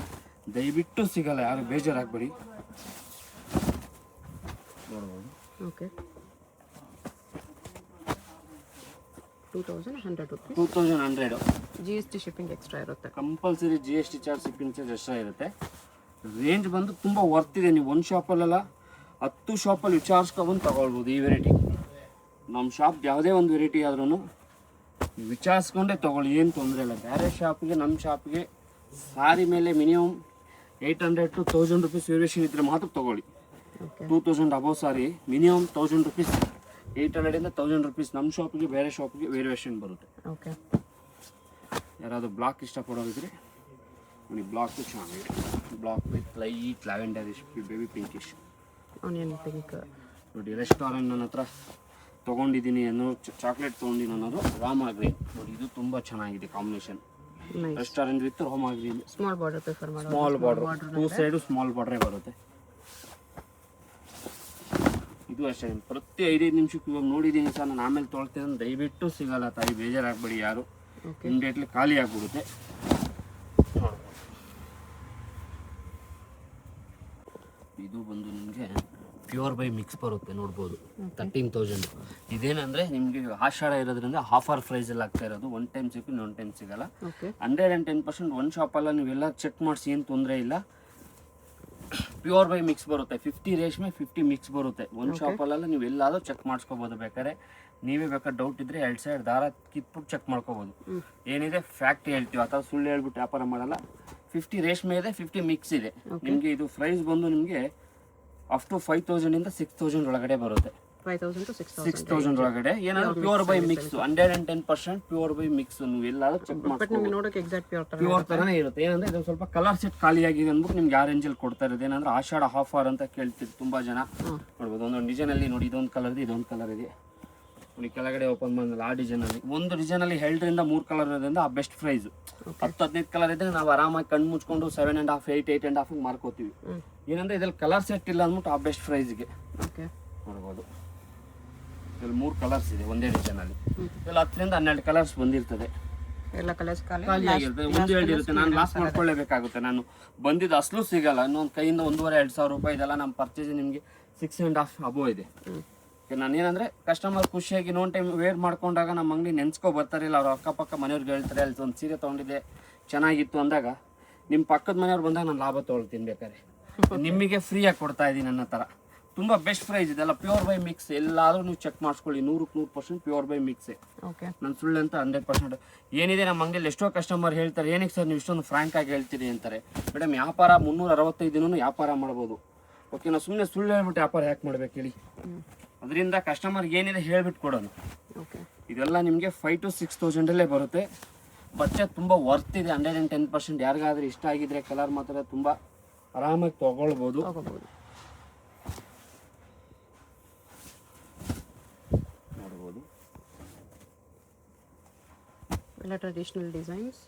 ದಯವಿಟ್ಟು ಸಿಗಲ್ಲ, ಯಾರು ಬೇಜಾರಾಗಬೇಡಿ. ನೋಡ್ಬೋದು. Okay. 2100 rupees. 2100. GST shipping extra ಇರುತ್ತೆ. Compulsory GST charge, shipping charge extra ಇರುತ್ತೆ. ರೇಂಜ್ ಬಂದು ತುಂಬ ವರ್ತಿದೆ. ನೀವು ಒಂದು ಶಾಪಲ್ಲೆಲ್ಲ 10 ಶಾಪಲ್ಲಿ ವಿಚಾರಿಸ್ಕೊಬಂದು ತಗೊಳ್ಬೋದು ಈ ವೆರೈಟಿ. ನಮ್ಮ ಶಾಪ್ ಯಾವುದೇ ಒಂದು ವೆರೈಟಿ ಆದ್ರೂ ವಿಚಾರಿಸ್ಕೊಂಡೇ ತೊಗೊಳ್ಳಿ, ಏನು ತೊಂದರೆ ಇಲ್ಲ. ಬೇರೆ ಶಾಪಿಗೆ ನಮ್ಮ ಶಾಪಿಗೆ ಸಾರಿ ಮೇಲೆ ಮಿನಿಮಮ್ 800 to 1000 ರುಪೀಸ್ ವೇರಿಯೇಷನ್ ಇದ್ದರೆ ಮಾತ್ರ ತೊಗೊಳ್ಳಿ. 2000 ಅಬೌವ್ ಸಾರಿ ಮಿನಿಮಮ್ 1000 ರುಪೀಸ್, 800 ಇಂದ 1000 ರುಪೀಸ್ ನಮ್ಮ ಶಾಪಿಗೆ ಬೇರೆ ಶಾಪಿಗೆ ವೇರಿಯೇಷನ್ ಬರುತ್ತೆ. ಓಕೆ. ಯಾರಾದರೂ ಬ್ಲಾಕ್ ಇಷ್ಟಪಡೋದಿದ್ರೆ ನೋಡಿ, ಬ್ಲಾಕ್ ಚೆನ್ನಾಗಿದೆ. Block with light lavender baby pinkish onion pink. ನೋಡಿ, ರೆಸ್ಟೋರೆಂಟ್ ನನ್ನ ಹತ್ರ ತೊಗೊಂಡಿದ್ದೀನಿ ಅನ್ನೋ ಚಾಕ್ಲೇಟ್ ತೊಗೊಂಡಿನಿ ಅನ್ನೋದು ರಾಮಾ ಗ್ರೀನ್. ನೋಡಿ, ಇದು ತುಂಬ ಚೆನ್ನಾಗಿದೆ combination. Restaurant with Rama green. Small border prefer ಮಾಡೋದು. ಸ್ಮಾಲ್ ಬಾರ್ಡರ್, 2 ಸೈಡು ಸ್ಮಾಲ್ ಬಾರ್ಡ್ರೇ ಬರುತ್ತೆ. ಇದು ಅಷ್ಟೇ. ಪ್ರತಿ 5-5 ನಿಮಿಷಕ್ಕೆ ಇವಾಗ ನೋಡಿದ್ದೀನಿ ಸರ್, ನಾನು ಆಮೇಲೆ ತೊಳ್ತೇನೆ, ದಯವಿಟ್ಟು ಸಿಗಲ್ಲ ತಾಯಿ, ಬೇಜಾರಾಗಬೇಡಿ ಯಾರು. ಇಮಿಡಿಯೇಟ್ಲಿ ಖಾಲಿ ಆಗಿಬಿಡುತ್ತೆ. ಇದು ಬಂದು ನಿಮಗೆ ಪ್ಯೂರ್ ಬೈ ಮಿಕ್ಸ್ ಬರುತ್ತೆ, ನೋಡ್ಬೋದು. 13,000. ಇದೇನಂದರೆ ನಿಮಗೆ ಆಷಾಢ ಇರೋದ್ರಿಂದ ಆಫರ್ ಪ್ರೈಸಲ್ಲಿ ಆಗ್ತಾ ಇರೋದು. 1 ಟೈಮ್ ಸಿಕ್ಕಿ 1 ಟೈಮ್ ಸಿಗಲ್ಲ. 110% ಒಂದು ಶಾಪಲ್ಲ ನೀವೆಲ್ಲ ಚೆಕ್ ಮಾಡಿಸಿ, ಏನು ತೊಂದರೆ ಇಲ್ಲ. ಪ್ಯೂರ್ ಬೈ ಮಿಕ್ಸ್ ಬರುತ್ತೆ. 50 ರೇಷ್ಮೆ 50 ಮಿಕ್ಸ್ ಬರುತ್ತೆ. ಒಂದು ಶಾಪಲ್ಲೆಲ್ಲ ನೀವು ಎಲ್ಲಾದರೂ ಚೆಕ್ ಮಾಡಿಸ್ಕೋಬೋದು. ಬೇಕಾದ್ರೆ ನೀವೇ ಬೇಕಾದ್ರೆ ಡೌಟ್ ಇದ್ದರೆ 2 ಸೈಡ್ ದಾರ ಕಿತ್ಬಿಟ್ಟು ಚೆಕ್ ಮಾಡ್ಕೋಬೋದು. ಏನಿದೆ ಫ್ಯಾಕ್ಟ್ ಹೇಳ್ತೀವಿ, ಅಥವಾ ಸುಳ್ಳು ಹೇಳ್ಬಿಟ್ಟು ವ್ಯಾಪಾರ ಮಾಡಲ್ಲ. 50 ರೇಷ್ಮೆ ಇದೆ, 50 ಮಿಕ್ಸ್ ಇದೆ. ನಿಮಗೆ ಇದು ಪ್ರೈಸ್ ಬಂದು ನಿಮಗೆ ಅಪ್ ಟು 5000 ಇಂದ 6000 ಒಳಗಡೆ ಬರುತ್ತೆ. 5000 to 6000 ಒಳಗಡೆ. ಏನಾದ್ರು pure by mix, 110% pure by mix. ನೀವು ಎಲ್ಲಾದ್ರೂ ಚೆಕ್ ಮಾಡ್ಕೊಂಡು ನೋಡೋಕೆ ಎಕ್ಸಾಕ್ಟ್ ಪ್ಯೂರ್ ತರನೇ ಇರುತ್ತೆ. ಏನಂದ್ರೆ ಇದು ಸ್ವಲ್ಪ ಕಲರ್ ಸೆಟ್ ಖಾಲಿ ಆಗಿದೆ ಅಂದ್ಬಿಟ್ಟು ನಿಮ್ಗೆ ಆ ರೇಂಜಲ್ಲಿ ಕೊಡ್ತಾ ಇರೋದು. ಏನಂದ್ರೆ ಆಷಾಢ ಆಫರ್ ಅಂತ ಕೇಳ್ತೀರಿ ತುಂಬಾ ಜನ. ನೋಡ್ಬೋದು, ಒಂದೊಂದು ಡಿಸೈನ್ ಅಲ್ಲಿ ನೋಡಿ, ಇದೊಂದು ಕಲರ್ ಇದೆ, ಇದೊಂದು ಕಲರ್ ಇದೆ ನೋಡಿ. ಕೆಳಗಡೆ ಓಪನ್ ಮಾಡಿದ್ರೆ ಆ ಡಿಸೈನ್ ಅಲ್ಲಿ, ಒಂದು ಡಿಸೈನ್ ಅಲ್ಲಿ 2 ರಿಂದ 3 ಕಲರ್ ಇರೋದ್ರಿಂದ ಆ ಬೆಸ್ಟ್ ಪ್ರೈಸ್. 10-15 ಕಲರ್ ಇದ್ರೆ ನಾವು ಆರಾಮಾಗಿ ಕಣ್ಣು ಮುಚ್ಕೊಂಡು 7.5, 8.5 ಮಾರ್ಕೋತೀವಿ. ಏನಂದ್ರೆ ಇದ್ರಲ್ಲಿ ಕಲರ್ ಸೆಟ್ ಇಲ್ಲ ಅಂದ್ಬಿಟ್ಟು ಆ ಬೆಸ್ಟ್ ಪ್ರೈಸ್ಗೆ ನೋಡ್ಬೋದು. ಇದ್ರಲ್ಲಿ 3 ಕಲರ್ಸ್ ಇದೆ ಒಂದೇ ಡಿಸೈನ್ ಅಲ್ಲಿ. ಇದ್ರಲ್ಲಿ 10 ರಿಂದ 12 ಕಲರ್ಸ್ ಬಂದಿರ್ತದೆ. ಎಲ್ಲ ಕಲರ್ಸ್ ಖಾಲಿ ಆಗಿರುತ್ತೆ. ಒಂದು 2 ಇರುತ್ತೆ. ನಾನು ಲಾಸ್ ಮಾಡ್ಕೊಳ್ಳೇಬೇಕಾಗುತ್ತೆ. ನಾನು ಬಂದಿದ್ದು ಅಸಲು ಸಿಗಲ್ಲ. ಇನ್ನೊಂದು ಕೈಯಿಂದ 1,500-2,000 ರೂಪಾಯಿ ಇದೆಲ್ಲ ನಮ್ಮ ಪರ್ಚೇಸ್ ನಿಮಗೆ 6.5 ಅಬೋ ಇದೆ. ನಾನು ಏನಂದ್ರೆ ಕಸ್ಟಮರ್ ಖುಷಿಯಾಗಿ ಇನ್ನೊಂದು ಟೈಮ್ ವೇರ್ ಮಾಡ್ಕೊಂಡಾಗ ನಮ್ಮ ಅಂಗಡಿ ನೆನ್ಸ್ಕೊ ಬರ್ತಾರಿಲ್ಲ. ಅವ್ರ ಅಕ್ಕಪಕ್ಕ ಮನೆಯವ್ರಿಗೆ ಹೇಳ್ತಾರೆ, ಅಲ್ಲಿ ಒಂದು ಸೀರೆ ತೊಗೊಂಡಿದ್ದೆ ಚೆನ್ನಾಗಿತ್ತು ಅಂದಾಗ ನಿಮ್ಮ ಪಕ್ಕದ ಮನೆಯವ್ರು ಬಂದಾಗ ನಾನು ಲಾಭ ತೊಗೊಳ್ತೀನಿ. ಬೇಕಾದ್ರೆ ನಿಮಗೆ ಫ್ರೀಯಾಗಿ ಕೊಡ್ತಾ ಇದ್ದೀನಿ ಅನ್ನೋ ಥರ. ತುಂಬ ಬೆಸ್ಟ್ ಪ್ರೈಸ್ ಇದೆಲ್ಲ. Pure by mix. ಎಲ್ಲಾದರೂ ನೀವು ಚೆಕ್ ಮಾಡಿಸ್ಕೊಳ್ಳಿ, 100% ಪ್ಯೂರ್ ಬೈ ಮಿಕ್ಸೇ. ನಾನು ಸುಳ್ಳು ಅಂತ 100%. ಏನಿದೆ ನಮ್ಮ ಅಂಗಡಿಯಲ್ಲಿ ಎಷ್ಟೋ ಕಸ್ಟಮರ್ ಹೇಳ್ತಾರೆ, ಏನಕ್ಕೆ ಸರ್ ನೀವು ಇಷ್ಟೊಂದು ಫ್ರಾಂಕ್ ಆಗಿ ಹೇಳ್ತೀರಿ ಅಂತಾರೆ. ಮೇಡಮ್, ವ್ಯಾಪಾರ 365 ದಿನವೂ ವ್ಯಾಪಾರ ಮಾಡ್ಬೋದು. ಓಕೆ, ನಾವು ಸುಮ್ಮನೆ ಸುಳ್ಳು ಹೇಳ್ಬಿಟ್ಟು ವ್ಯಾಪಾರ ಯಾಕೆ ಮಾಡ್ಬೇಕು ಹೇಳಿ. ಅದರಿಂದ ಕಸ್ಟಮರ್ಗೆ ಏನಿದೆ ಹೇಳ್ಬಿಟ್ಟು ಕೊಡೋಣ. ಇದೆಲ್ಲ ನಿಮಗೆ 5,000 to 6,000 ಬರುತ್ತೆ. ಬಚ್ಚೆ ತುಂಬ ವರ್ತ್ ಇದೆ. 110%. ಯಾರಿಗಾದ್ರೂ ಇಷ್ಟ ಆಗಿದ್ರೆ ಕಲರ್ ಮಾತ್ರ ತುಂಬ ಆರಾಮಾಗಿ ತೊಗೊಳ್ಬೋದು. ನೋಡ್ಬೋದು ಎಲ್ಲ ಟ್ರೆಡಿಷನಲ್ ಡಿಸೈನ್ಸ್.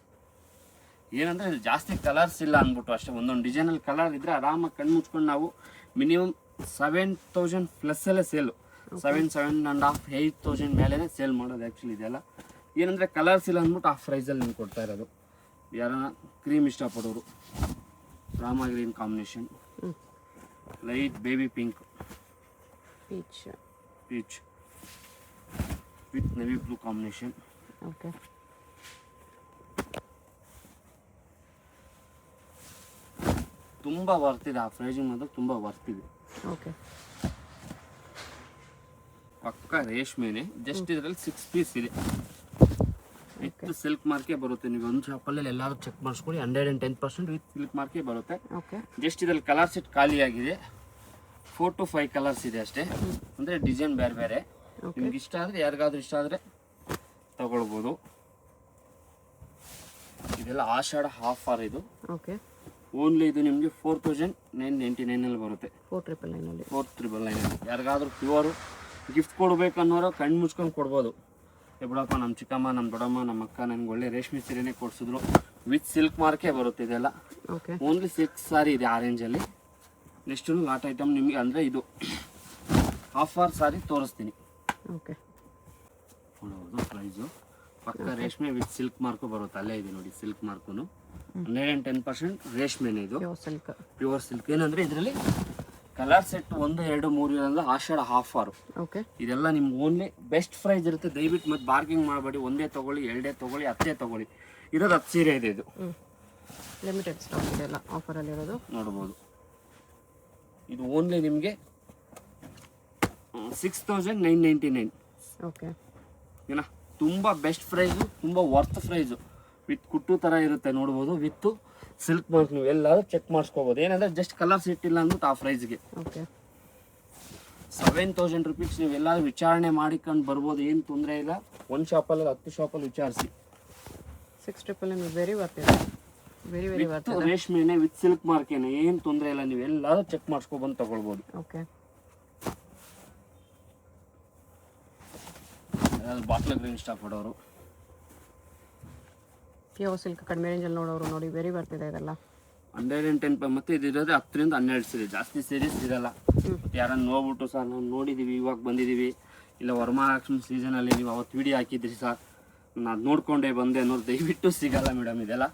ಏನಂದ್ರೆ ಇಲ್ಲಿ ಜಾಸ್ತಿ ಕಲರ್ಸ್ ಇಲ್ಲ ಅಂದ್ಬಿಟ್ಟು ಅಷ್ಟೇ. ಒಂದೊಂದು ಡಿಸೈನಲ್ಲಿ ಕಲರ್ ಇದ್ರೆ ಆರಾಮಾಗಿ ಕಣ್ಣು ಮುಚ್ಕೊಂಡು ನಾವು ಮಿನಿಮಮ್ 7,000 ಪ್ಲಸ್ಸಲ್ಲೇ ಸೇಲು. 7.5, 8,000 ಮೇಲೇ ಸೇಲ್ ಮಾಡೋದು ಆ್ಯಕ್ಚುಲಿ ಇದೆಲ್ಲ. ಏನಂದರೆ ಕಲರ್ಸ್ ಇಲ್ಲ ಅಂದ್ಬಿಟ್ಟು ಆ ಪ್ರೈಸಲ್ಲಿ ನಿಮ್ಗೆ ಕೊಡ್ತಾ ಇರೋದು. ಯಾರನ್ನ ಕ್ರೀಮ್ ಇಷ್ಟಪಡೋರು, Rama green combination, light baby pink, peach with navy blue combination. Okay, ತುಂಬ ವರ್ತಿದೆ. ಆ ಪ್ರೈಸಿಂಗ್ ಮಾತ್ರ ತುಂಬ ವರ್ತಿದೆ. ಓಕೆ, ಪಕ್ಕ ರೇಷ್ಮೆನೆ. ಜಸ್ಟ್ ಇದರಲ್ಲಿ 6 ಪೀಸ್ ಇದೆ. ವಿತ್ ಸಿಲ್ಕ್ ಮಾರ್ಕೆ ಬರುತ್ತೆ. ನೀವು ಒಂದು ಶಾಪಲ್ಲಿ ಎಲ್ಲಾದ್ರೂ ಚೆಕ್ ಮಾಡಿಸ್ಕೊಳ್ಳಿ, 110% ವಿತ್ ಸಿಲ್ಕ್ ಮಾರ್ಕೆ ಬರುತ್ತೆ. ಜಸ್ಟ್ ಇದರಲ್ಲಿ ಕಲರ್ ಸೆಟ್ ಖಾಲಿ ಆಗಿದೆ. 4 to 5 ಕಲರ್ಸ್ ಇದೆ ಅಷ್ಟೇ. ಅಂದರೆ ಡಿಸೈನ್ ಬೇರೆ ಬೇರೆ. ನಿಮ್ಗೆ ಇಷ್ಟ ಆದರೆ ಯಾರಿಗಾದ್ರೂ ಇಷ್ಟ ಆದರೆ ತಗೊಳ್ಬೋದು. ಇದೆಲ್ಲ ಆಷಾಢ ಆಫರ್ ಇದು. ಓಕೆ, ಓನ್ಲಿ ಇದು ನಿಮಗೆ 4999 ಬರುತ್ತೆ. 4999 4999 ಯಾರಿಗಾದ್ರೂ ಪ್ಯೂರು ಗಿಫ್ಟ್ ಕೊಡ್ಬೇಕನ್ನೋರು ಕಣ್ಣು ಮುಚ್ಕೊಂಡು ಕೊಡ್ಬೋದು. ಬಿಡಪ್ಪ ನಮ್ಮ ಚಿಕ್ಕಮ್ಮ, ನಮ್ಮ ದೊಡ್ಡಮ್ಮ, ನಮ್ಮ ಅಕ್ಕ ನನಗೆ ಒಳ್ಳೆ ರೇಷ್ಮೆ ಸೀರೆನೇ ಕೊಡಿಸಿದ್ರು, ವಿತ್ ಸಿಲ್ಕ್ ಮಾರ್ಕೇ ಬರುತ್ತೆ ಇದೆಲ್ಲ. ಓಕೆ, ಓನ್ಲಿ ಸಿಲ್ಕ್ ಸಾರಿ ಇದೆ ಆರೆಂಜಲ್ಲಿ. ನೆಕ್ಸ್ಟ್ ಲಾಟ್ ಐಟಮ್ ನಿಮಗೆ ಅಂದರೆ ಇದು ಆಫರ್ ಸಾರಿ ತೋರಿಸ್ತೀನಿ. ಓಕೆ, ನೋಡಬಹುದು ಪ್ರೈಸು ಪಕ್ಕ ರೇಷ್ಮೆ ವಿತ್ ಸಿಲ್ಕ್ ಮಾರ್ಕು ಬರುತ್ತೆ. ಅಲ್ಲೇ ಇದೆ ನೋಡಿ ಸಿಲ್ಕ್ ಮಾರ್ಕು. 110% ರೇಷ್ಮೆನೇ ಇದು, ಸಿಲ್ಕ್, ಪ್ಯೂರ್ ಸಿಲ್ಕ್. ಏನಂದರೆ ಇದರಲ್ಲಿ ಕಲರ್ ಸೆಟ್ 1, 2, 3 ಇರೋಲ್ಲ, ಆಷಾಢ ಆಫರು. ಓಕೆ, ಇದೆಲ್ಲ ನಿಮ್ಗೆ ಓನ್ಲಿ ಬೆಸ್ಟ್ ಪ್ರೈಸ್ ಇರುತ್ತೆ. ದಯವಿಟ್ಟು ಮತ್ತೆ ಬಾರ್ಗಿಂಗ್ ಮಾಡಬೇಡಿ. ಒಂದೇ ತೊಗೊಳ್ಳಿ, 2 ತೊಗೊಳ್ಳಿ, 10 ತೊಗೊಳ್ಳಿ. ಇರೋದು 10 ಸೀರೆ ಇದೆ. ಇದು ಲಿಮಿಟೆಡ್ ಸ್ಟಾಕ್ ಇದೆಲ್ಲ ಆಫರಲ್ಲಿ ಇರೋದು ನೋಡ್ಬೋದು. ಇದು ಓನ್ಲಿ ನಿಮಗೆ 6999. ಓಕೆ, ಏನ ತುಂಬ ಬೆಸ್ಟ್ ಪ್ರೈಸು, ತುಂಬ ವರ್ತ್ ಪ್ರೈಸು. ವಿತ್ ಕುಟ್ಟು ಥರ ಇರುತ್ತೆ ನೋಡ್ಬೋದು. ವಿತ್ ಸಿಲ್ಕ್ ಮಾರ್ಕ್ ನೀವು ಎಲ್ಲಾದ್ರೂ ಚೆಕ್ ಮಾಡಿಸ್ಕೋಬೋದು. ಏನಂದರೆ ಜಸ್ಟ್ ಕಲರ್ ಸೆಟ್ ಇಲ್ಲ ಅಂದ್ಬಿಟ್ಟು ಆ ಪ್ರೈಸ್ಗೆ. ಓಕೆ, 7000 ರುಪೀಸ್ ನೀವು ಎಲ್ಲಾದ್ರೂ ವಿಚಾರಣೆ ಮಾಡಿಕೊಂಡು ಬರ್ಬೋದು, ಏನು ತೊಂದರೆ ಇಲ್ಲ. ಒಂದು ಶಾಪಲ್ಲಿ 10 ಶಾಪಲ್ಲಿ ವಿಚಾರಿಸಿ. 699 ವೆರಿ ವರ್ತ್ ಇದೆ, ವೆರಿ ವರ್ತ್. ರೇಷ್ಮೆನೆ ವಿತ್ ಸಿಲ್ಕ್ ಮಾರ್ಕೇನೆ, ಏನು ತೊಂದರೆ ಇಲ್ಲ. ನೀವು ಎಲ್ಲಾದ್ರೂ ಚೆಕ್ ಮಾಡಿಸ್ಕೊಬಂದು ತಗೊಳ್ಬೋದು. ಓಕೆ, ಬಾಟ್ಲ ಗ್ರೀನ್ ಇಷ್ಟಪಡೋರು, ಪ್ಯೂರ್ ಸಿಲ್ಕ್ ಕಡಿಮೆ ರೇಂಜಲ್ಲಿ ನೋಡೋರು ನೋಡಿ ವೆರಿ ವರ್ತ್ ಇದೆ ಇದೆಲ್ಲ. 110 ಮತ್ತೆ ಇದು ಇರೋದೇ 10 ರಿಂದ 12 ಸೀರೆ, ಜಾಸ್ತಿ ಸೀರೀಸ್ ಇರಲ್ಲ. ಯಾರನ್ನ ನೋಡ್ಬಿಟ್ಟು ಸರ್ ನಾವು ನೋಡಿದ್ದೀವಿ, ಇವಾಗ ಬಂದಿದ್ದೀವಿ, ಇಲ್ಲ ವರಮಹಾಲಕ್ಷ್ಮಿ ಸೀಸನಲ್ಲಿ ನೀವು ಅವತ್ತು ವಿಡಿಯೋ ಹಾಕಿದ್ರಿ ಸರ್, ನಾನು ಅದು ನೋಡ್ಕೊಂಡೇ ಬಂದೆ ಅನ್ನೋದು ದಯವಿಟ್ಟು ಸಿಗಲ್ಲ ಮೇಡಮ್. ಇದೆಲ್ಲ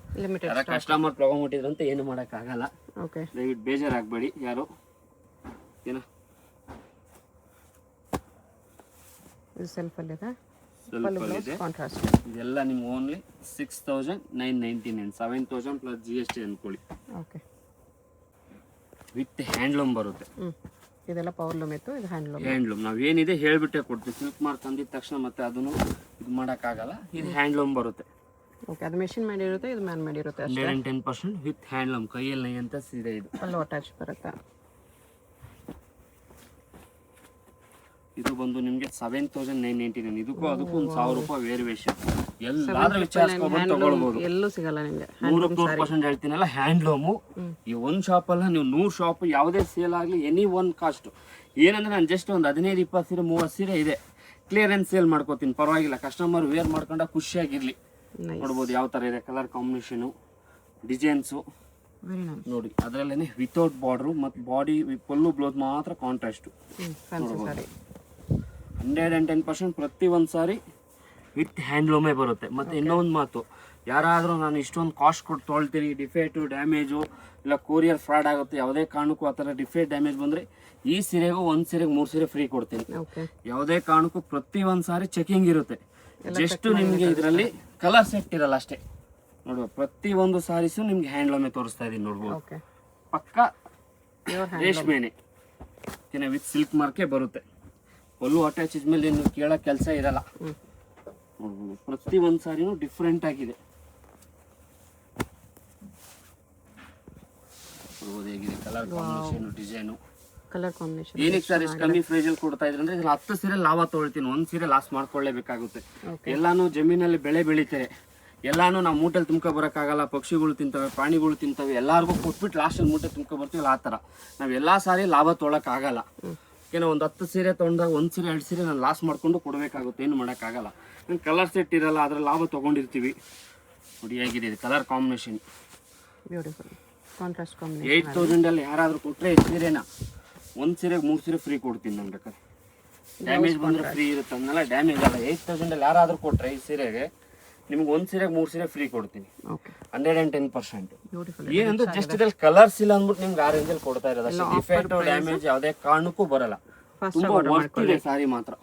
ಯಾರ ಕಸ್ಟಮರ್ ತೊಗೊಂಬಿಟ್ಟಿದ್ರಂತ ಏನು ಮಾಡೋಕ್ಕಾಗಲ್ಲ. ಓಕೆ, ದಯವಿಟ್ಟು ಬೇಜಾರಾಗಬೇಡಿ ಯಾರು. ಏನ ಇದು ಸೆಲ್ಫಲ್ಲಿದೆ, ಸ್ವಲ್ಪಲ್ಲಿದೆ. ಕಾಂಟ್ರಾಸ್ಟ್. ಇದೆಲ್ಲ ನಿಮ್ಗೆ ಓನ್ಲಿ 6999, 7000 ಪ್ಲಸ್ GST ಅಂದ್ಕೊಳ್ಳಿ. ಓಕೆ, ವಿತ್ ಹ್ಯಾಂಡ್ಲೂಮ್ ಬರುತ್ತೆ. ಇದೆಲ್ಲ ಪವರ್ಲೂಮ್ ಇತ್ತು, ಇದು ಹ್ಯಾಂಡ್ಲೂಮ್. ಹ್ಯಾಂಡ್ಲೂಮ್ ನಾವೇನಿದೆ ಹೇಳ್ಬಿಟ್ಟೆ ಕೊಡ್ತೀವಿ. ಸಿಲ್ಕ್ ಮಾರ್ಕ್ ಅಂದಿದ ತಕ್ಷಣ ಮತ್ತೆ ಅದನ್ನು ಇದು ಮಾಡೋಕ್ಕಾಗಲ್ಲ. ಇದು ಹ್ಯಾಂಡ್ಲೂಮ್ ಬರುತ್ತೆ. ಓಕೆ, ಅದು ಮೆಷಿನ್ ಮೇಡ್ ಇರುತ್ತೆ, ಇದು ಮ್ಯಾನ್ ಮೇಡ್ ಇರುತ್ತೆ ಅಷ್ಟೇ. 110% ವಿತ್ ಹ್ಯಾಂಡ್ಲೂಮ್, ಕೈಯಲ್ಲಿ ನೈ ಅಂತ ಸೀರೆ ಇದು. ಅಲ್ಲೂ ಅಟ್ಯಾಚ್ ಬರುತ್ತೆ. ಇದು ಬಂದು ನಿಮಗೆ 7999. ಇದಕ್ಕೂ ಅದಕ್ಕೂ ಒಂದು 1000 ರೂಪಾಯಿ ವೇರಿಯೇಷನ್. ಎಲ್ಲಾದ್ರೂ ವಿಚಾರಿಸ್ಕೊಂಡು ತಗೊಳ್ಬೋದು. ಎಲ್ಲೂ ಸಿಗಲ್ಲ ನಿಮಗೆ. 100% ಹೇಳ್ತೀನಲ್ಲ, ಹ್ಯಾಂಡ್ಲೂಮು. ಈ ಒಂದು ಶಾಪಲ್ಲ, ನೀವು 100 ಶಾಪ್ ಯಾವುದೇ ಸೇಲ್ ಆಗಲಿ, ಎನಿ ಒನ್ ಕಾಸ್ಟ್. ಏನಂದ್ರೆ ನಾನು ಜಸ್ಟ್ ಒಂದು 15, 20 ಸೀರೆ, 30 ಸೀರೆ ಇದೆ, ಕ್ಲಿಯರೆನ್ಸ್ ಸೇಲ್ ಮಾಡ್ಕೋತೀನಿ, ಪರವಾಗಿಲ್ಲ. ಕಸ್ಟಮರ್ ವೇರ್ ಮಾಡ್ಕೊಂಡ ಖುಷಿಯಾಗಿರ್ಲಿ. ನೋಡ್ಬೋದು ಯಾವ ಥರ ಇದೆ ಕಲರ್ ಕಾಂಬಿನೇಷನು, ಡಿಸೈನ್ಸು ನೋಡಿ. ಅದರಲ್ಲೇ ವಿತೌಟ್ ಬಾರ್ಡ್ರು ಮತ್ತು ಬಾಡಿ ಪಲ್ಲು ಬ್ಲೌಸ್ ಮಾತ್ರ ಕಾಂಟ್ರಾಸ್ಟು. 110% ಪ್ರತಿ ಒಂದು ಸಾರಿ ವಿತ್ ಹ್ಯಾಂಡ್ಲೂಮೇ ಬರುತ್ತೆ. ಮತ್ತು ಇನ್ನೊಂದು ಮಾತು, ಯಾರಾದರೂ ನಾನು ಇಷ್ಟೊಂದು ಕಾಸ್ಟ್ ಕೊಟ್ಟು ತೊಳ್ತೀರಿ, ಡಿಫೇಟು, ಡ್ಯಾಮೇಜು, ಇಲ್ಲ ಕೊರಿಯರ್ ಫ್ರಾಡ್ ಆಗುತ್ತೆ, ಯಾವುದೇ ಕಾರಣಕ್ಕೂ ಆ ಥರ ಡಿಫೇಟ್ ಡ್ಯಾಮೇಜ್ ಬಂದರೆ ಈ ಸೀರೆಗೂ ಒಂದು ಸೀರೆಗೆ 3 ಸೀರೆ ಫ್ರೀ ಕೊಡ್ತೀನಿ. ಯಾವುದೇ ಕಾರಣಕ್ಕೂ ಪ್ರತಿ ಒಂದು ಸಾರಿ ಚೆಕಿಂಗ್ ಇರುತ್ತೆ. ಜಸ್ಟ್ ನಿಮಗೆ ಇದರಲ್ಲಿ ಕಲರ್ ಸೆಟ್ ಇರಲ್ಲ ಅಷ್ಟೇ. ನೋಡುವ ಪ್ರತಿ ಒಂದು ಸಾರೀಸು ನಿಮ್ಗೆ ಹ್ಯಾಂಡ್ಲೂಮೇ ತೋರಿಸ್ತಾ ಇದ್ದೀನಿ. ನೋಡ್ಬೋದು ಪಕ್ಕ ರೇಷ್ಮೆನೆ ವಿತ್ ಸಿಲ್ಕ್ ಮಾರ್ಕೆ ಬರುತ್ತೆ. ಪಲ್ಲು ಅಟ್ಯಾಚ್ ಇದ್ಮೇಲೆ ನೀವು ಕೇಳೋ ಕೆಲಸ ಇರಲ್ಲ. ನೋಡ್ಬೋದು ಪ್ರತಿ ಒಂದು ಸಾರಿನೂ ಡಿಫ್ರೆಂಟ್ ಆಗಿದೆ. ನೋಡ್ಬೋದು ಹೇಗಿದೆ colour combination, design, colour combination. ಏನಕ್ಕೆ ಸರ್ ಇಷ್ಟು ಕಮ್ಮಿ ಪ್ರೈಸಲ್ಲಿ ಕೊಡ್ತಾ ಇದ್ರೆ ಅಂದ್ರೆ, 10 ಸೀರೆ ಲಾಭ ತೊಗೊಳ್ತೀನಿ, 1 ಸೀರೆ ಲಾಸ್ ಮಾಡ್ಕೊಳ್ಳೇಬೇಕಾಗುತ್ತೆ. ಎಲ್ಲಾನು ಜಮೀನಲ್ಲಿ ಬೆಳೆ ಬೆಳಿತಾರೆ, ಎಲ್ಲಾನು ನಾವು ಮೂಟೆಲ್ಲಿ ತುಂಬ್ಕೊ ಬರೋಕ್ಕಾಗಲ್ಲ. ಪಕ್ಷಿಗಳು ತಿಂತವೆ, ಪ್ರಾಣಿಗಳು ತಿಂತವೆ, ಎಲ್ಲರಿಗೂ ಕೊಟ್ಬಿಟ್ಟು ಲಾಸ್ಟಲ್ಲಿ ಮೂಟೆ ತುಂಬ್ಕೊ ಬರ್ತೀವಲ್ಲ, ಆ ಥರ ನಾವು ಎಲ್ಲ ಸಾರಿ ಲಾಭ ತೊಗೊಳಕ್ಕಾಗಲ್ಲ. ಏನೋ ಒಂದು 10 ಸೀರೆ ತೊಗೊಂಡಾಗ 1 ಸೀರೆ 2 ಸೀರೆ ನಾನು ಲಾಸ್ ಮಾಡ್ಕೊಂಡು ಕೊಡಬೇಕಾಗುತ್ತೆ, ಏನು ಮಾಡೋಕ್ಕಾಗಲ್ಲ. ಕಲರ್ ಸೆಟ್ ಇರಲ್ಲ, ಅದರ ಲಾಭ ತೊಗೊಂಡಿರ್ತೀವಿ. ನೋಡಿ ಹೇಗಿದೆ colour combination, beautiful contrast combination. 8000 ಯಾರಾದರೂ ಕೊಟ್ಟರೆ ಸೀರೆನ 1 ಸೀರೆಗೆ 3 ಸೀರೆ ಫ್ರೀ ಕೊಡ್ತೀನಿ ನಾನು. ಬೇಕಾದ್ರೆ ಡ್ಯಾಮೇಜ್ ಬಂದರೆ ಫ್ರೀ ಇರುತ್ತೆ ಅನ್ನಲ್ಲ, ಡ್ಯಾಮೇಜ್ ಅಲ್ಲ. 8000 ಯಾರಾದರೂ ಕೊಟ್ಟರೆ ಈ ಸೀರೆಗೆ ನಿಮ್ಗೆ 1 ಸೀರೆಗೆ 3 ಸೀರೆ ಫ್ರೀ ಕೊಡ್ತೀನಿ. 110%. ಏನಂದ್ರೆ ಜಸ್ಟ್ ಇದ್ರಲ್ಲಿ ಕಲರ್ಸ್ ಇಲ್ಲ ಅಂದ್ಬಿಟ್ಟು ನಿಮ್ಗೆ ಆ ರೇಂಜಲ್ಲಿ ಕೊಡ್ತಾ ಇರೋದು ಅಷ್ಟೇ. ಡಿಫೆಕ್ಟ್ ಡ್ಯಾಮೇಜ್ ಯಾವುದೇ ಕಾರಣಕ್ಕೂ ಬರಲ್ಲ. ತುಂಬಾ ವರ್ತ್ ಇದೆ ಸಾರಿ ಮಾತ್ರ.